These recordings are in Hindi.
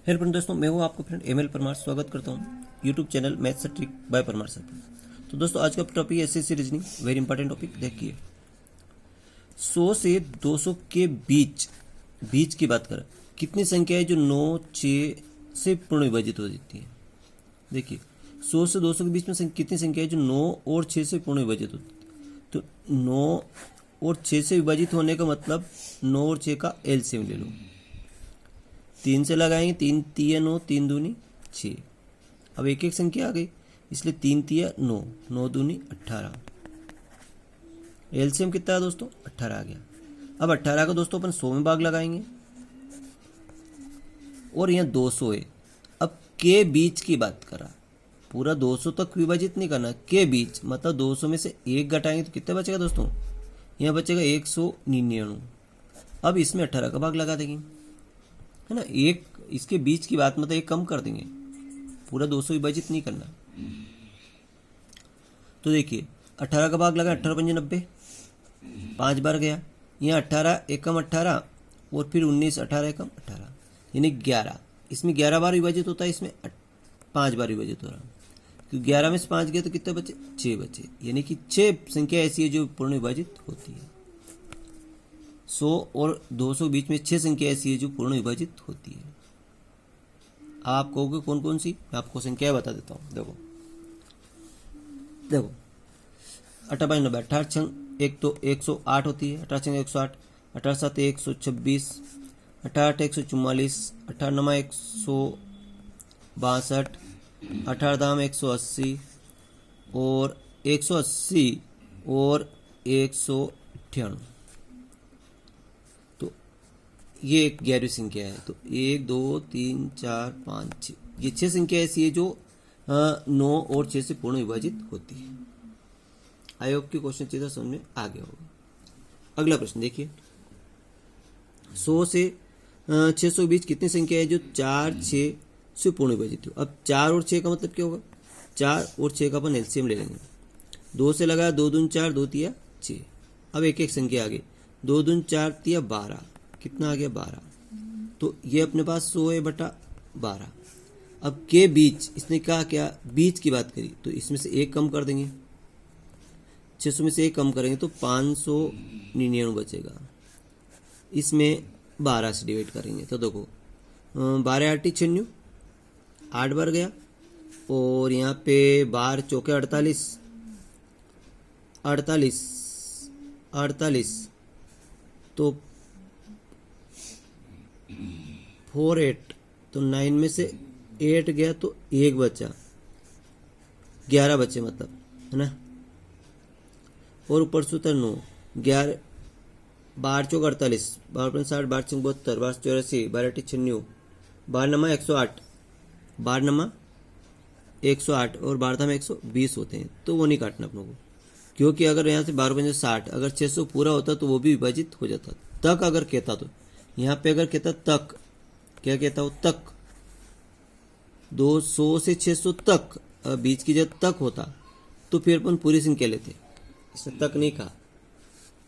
हेलो फ्रेंड दोस्तों, मैं हूँ आपका फ्रेंड एमएल परमार। स्वागत करता हूँ YouTube channel maths trick bye Parmar sir. तो दोस्तों आज का topic SSC reasoning, very important topic. देखिए 100 से 200 के बीच बीच की बात करें, कितनी संख्या है जो 9, 6 से पूर्ण विभाजित हो जाती है। देखिए 100 से 200 के बीच में कितनी संख्या है जो 9 और 6 से पूर्ण विभाजित होती है। तो 9 और 6 से विभाजित होने का मतलब 9 और 6 का एलसीएम ले लो। 3 से लगाएंगे, 3 तिया 9, 3 दूनी 6। अब एक एक संख्या आ गई, इसलिए 3 तिया 9, 9 दूनी 18। एलसीएम कितना है दोस्तों? 18 आ गया। अब 18 का दोस्तों अपन 100 में भाग लगाएंगे और यहाँ 200 है। अब के बीच की बात करा, पूरा 200 तक विभाजित नहीं करना, के बीच मतलब 200 में से एक घटाएंगे तो कितना बचेगा दोस्तों? यहाँ बचेगा 199। अब इसमें 18 का भाग लगा देंगे, है ना। एक इसके बीच की बात मतलब एक कम कर देंगे, पूरा 200 विभाजित नहीं करना। तो देखिए 18 का भाग लगा, 18 पंजे 90, 5 बार गया। यहाँ 18 एकम 18 और फिर 19, 18 एकम 18 यानी 11। इसमें 11 बार विभाजित होता है, इसमें 5 बार विभाजित हो रहा है। तो 11 में से 5 गए तो कितने बचे? 6 बचे। यानी कि 6 संख्या ऐसी है जो पूर्ण विभाजित होती है। 100 और 200 के बीच में 6 संख्या ऐसी है जो पूर्ण विभाजित होती है। आप कहोगे कौन कौन सी? मैं आपको संख्या बता देता हूँ। देखो 18 5 90, 18 छंग 1 तो 108 होती है। 18 छंग 108, 18 7 126, 18 8 144, 18 9 162, 18 दाम 180 और 180 और 198। ये एक 11वीं संख्या है। तो 1 2 3 4 5 6, ये 6 संख्या ऐसी है जो 9 और 6 से पूर्ण विभाजित होती है। आई होप की क्वेश्चन चीज़ समझ में आ गया होगा। अगला प्रश्न देखिए, 100 से 600 के बीच कितनी संख्या है जो 4, 6 से पूर्ण विभाजित हो। अब 4 और 6 का मतलब क्या होगा? 4 और 6 का अपन एलसीएम ले लेंगे। 2 से लगाया, 2 दून 4, 2 तिया 6। अब एक एक संख्या आ गई, 2 दून 4 तिया 12, कितना आ गया? 12। तो ये अपने पास 100 है बटा 12। अब के बीच इसने कहा क्या? बीच की बात करी, तो इसमें से एक कम कर देंगे। 600 में से एक कम करेंगे तो 599 बचेगा। इसमें 12 से डिवाइड करेंगे तो देखो 12 8 96, 8 बार गया और यहाँ पे 12 चौके 48, 48 48 तो 4 8, तो 9 में से 8 गया तो 1 बचा, 11 बचे मतलब, है ना। और ऊपर सूत्र 9, 11 12 चौक 48, 12 60, 12 चौक 72, 12 84, 12 8 96, 12 नमा 108, 12 नमा 108 और 12 में 120 होते हैं। तो वो नहीं काटना अपनों को, क्योंकि अगर यहाँ से 12 पंजे 60, अगर 600 पूरा होता तो वो भी विभाजित हो जाता। तक अगर कहता तो यहाँ पे अगर कहता तक, क्या कहता हो? तक। 200 से 600 तक, बीच की जब तक होता तो फिर अपन पूरी संख्या लेते। इसने तक नहीं कहा,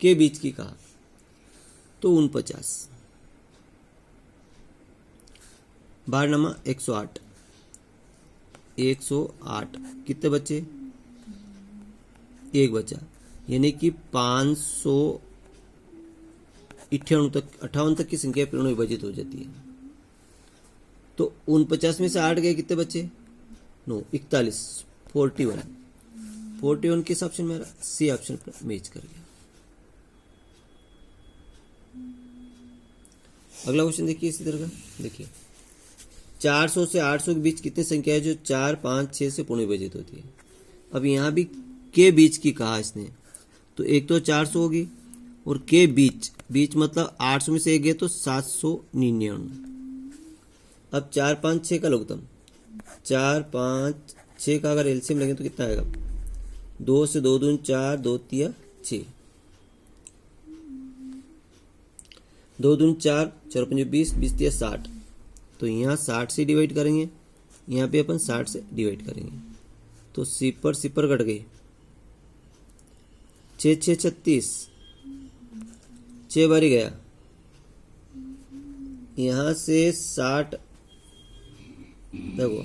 के बीच की कहा, तो 49। 12 नमा 108, 108 कितने बचे? 1 बचा, यानी कि 558 तक की संख्या पूर्ण विभाजित हो जाती है। तो 49 में से 8 गए, कितने बचे? 9 41, 41 किस ऑप्शन में? सी ऑप्शन पर मैच कर गया। अगला क्वेश्चन देखिए इसी तरह का। देखिए 400 से 800 के बीच कितनी संख्या है जो 4, 5, 6 से पूर्ण विभाजित होती है। अब यहाँ भी के बीच की कहा इसने, तो एक तो 400 होगी और के बीच मतलब 800 में से एक गए तो 799। अब 4 5 6 का लघुत्तम, 4 5 6 का अगर एलसीएम लगे तो कितना आएगा? 2 से 2 दून 4, 2 तिया 6, 2 दून 4, 4 पंजे 20, 20 तिया 60। तो यहाँ 60 से डिवाइड करेंगे, यहाँ पे अपन 60 से डिवाइड करेंगे तो सिपर कट गई। 6 6 36, 6 बारी गया। यहाँ से 60 देखो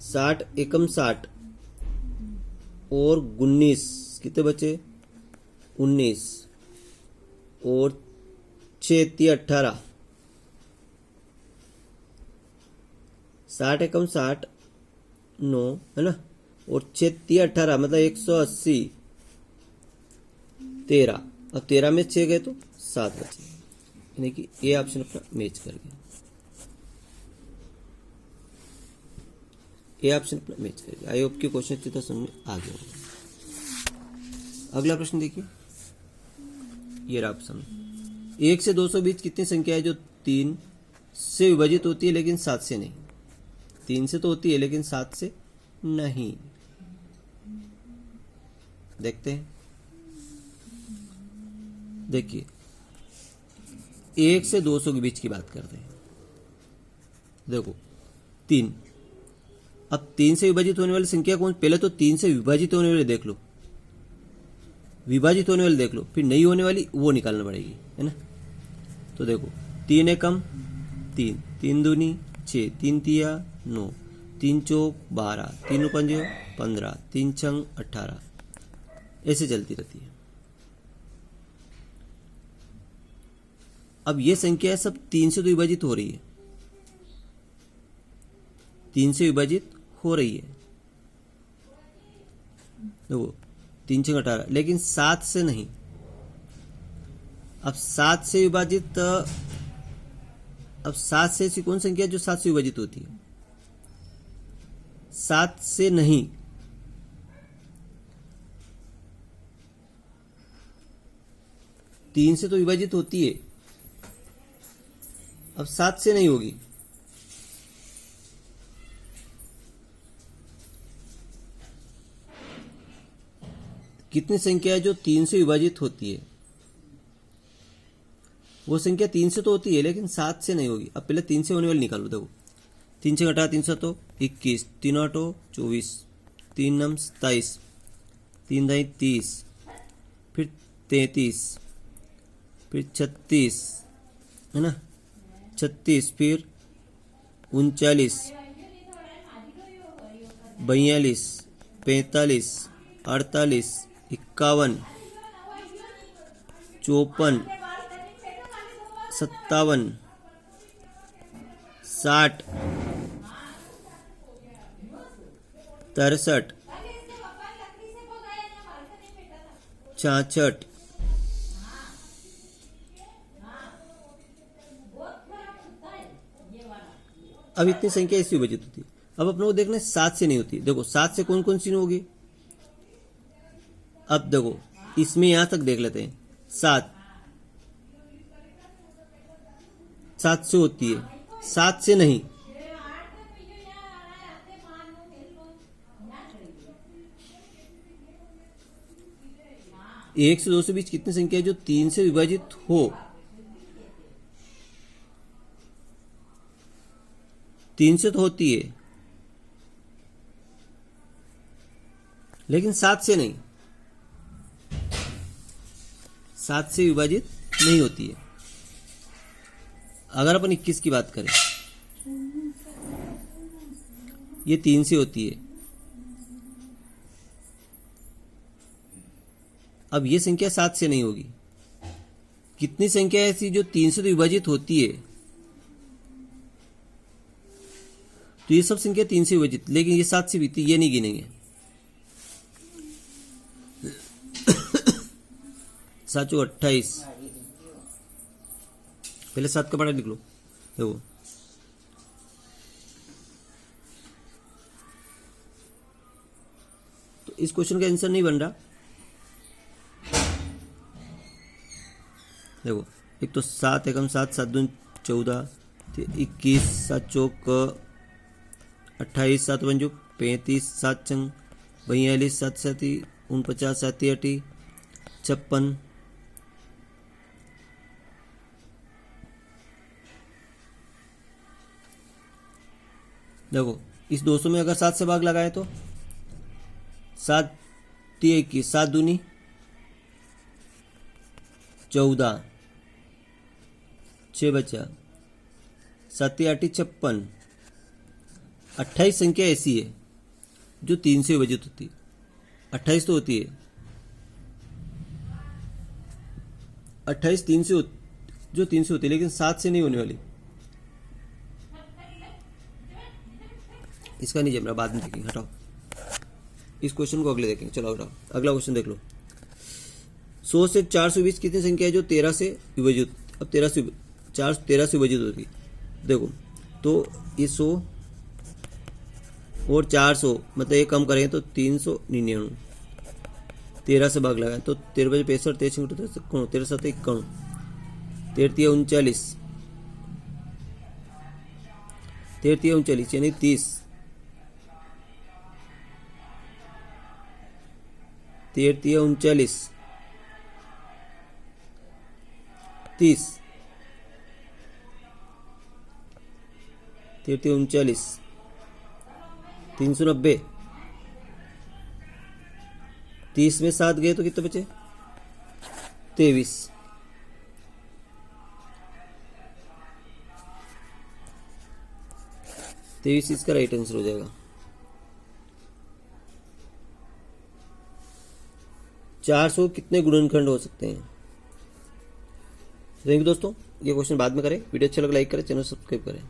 60 एकम 60 और 19 कितने बचे 19 और 6 18 60 एकम 60 9 है ना और 6 18 मतलब 180 13 अब 13 में 6 गए तो 7 बचे यानी कि ये ऑप्शन अपना मैच कर गया ये ऑप्शन अपना मैच कर गया। आई होप के क्वेश्चन अच्छी तरह समझ में आ गया होगा। अगला प्रश्न देखिए ये रहा ऑप्शन 1 से 200 बीच कितनी संख्या है जो 3 से विभाजित होती है लेकिन 7 से नहीं 3 से तो होती है लेकिन 7 से नहीं। देखते हैं देखिए 1 से 200 के बीच की बात करते हैं। देखो 3 अब 3 से विभाजित होने वाली संख्या कौन पहले तो 3 से विभाजित होने वाली देख लो विभाजित होने वाली देख लो फिर नहीं होने वाली वो निकालना पड़ेगी है ना। तो देखो 3 एकम 3 3 दूनी 6 3 तिया 9 3 चौक 12 3 पंजे 15 3 छंग 18 ऐसे चलती रहती है। अब ये संख्या सब 3 से तो विभाजित हो रही है 3 से विभाजित हो रही है देखो 3 छंग 18 लेकिन 7 से नहीं। अब 7 से विभाजित अब 7 से ऐसी कौन संख्या जो 7 से विभाजित होती है 7 से नहीं। तीन से तो विभाजित होती है अब 7 से नहीं होगी। कितनी संख्या है जो 3 से विभाजित होती है वो संख्या 3 से तो होती है लेकिन 7 से नहीं होगी। अब पहले 3 से होने वाली निकालो देखो 3 से 18 3 7 21 3 8 24 3 9 27 3 दाई 30 फिर 33 फिर 36 है ना 36 फिर 39 42 45 48 51 54 57 60 63 66 अब इतनी संख्या इससे विभाजित होती है। अब अपने को देखना 7 से नहीं होती। देखो 7 से कौन कौन सी होगी। अब देखो इसमें यहां तक देख लेते हैं 7 से होती है 7 से नहीं। एक से 2 से बीच कितनी संख्या है जो 3 से विभाजित हो 3 से तो होती है लेकिन 7 से नहीं 7 से विभाजित नहीं होती है। अगर अपन 21 की बात करें ये 3 से होती है। अब ये संख्या 7 से नहीं होगी। कितनी संख्या ऐसी जो 3 से तो विभाजित होती है तो ये सब संख्या 3 से विभाजित लेकिन ये 7 से भी थी ये नहीं गिनेंगे। 7 28 पहले 7 का पढ़ा लिख लो देखो तो इस क्वेश्चन का आंसर नहीं बन रहा। देखो एक तो 7 एकम 7 7 दून 14 21 7 चौक 28 7 पंजो 35 7 चंग 42 7 साती 49 7 8 56 देखो इस 200 में अगर 7 से भाग लगाए तो 7 21 7 दूनी 14 6 बचा, 7 8 56। 28 संख्या ऐसी है जो 3 से विभाजित होती है। 28 तो होती है, 28 3 से जो 3 से होती है, लेकिन 7 से नहीं होने वाली। इसका नहीं जम रहा, बाद में देखेंगे, हटाओ इस क्वेश्चन को, अगले देखेंगे। चलो हटाओ, अगला क्वेश्चन देख लो। 100 से 420 कितनी संख्या है जो 13 से विभाजित, अब 13 से 13 विभाजित होती। देखो तो ये 100 और 400, मतलब ये कम करेंगे तो 399, 13 से भाग लगाए तो 13 बजे 65, 13 13 7 51, 13 39, 13 39 यानी 30, 13 39 30, 13 39 390, 30 में 7 गए तो कितने बचे? 23। इसका राइट आंसर हो जाएगा। 400 कितने गुणनखंड हो सकते हैं? थैंक यू दोस्तों, ये क्वेश्चन बाद में करें। वीडियो अच्छा लगा लाइक करें, चैनल सब्सक्राइब करें।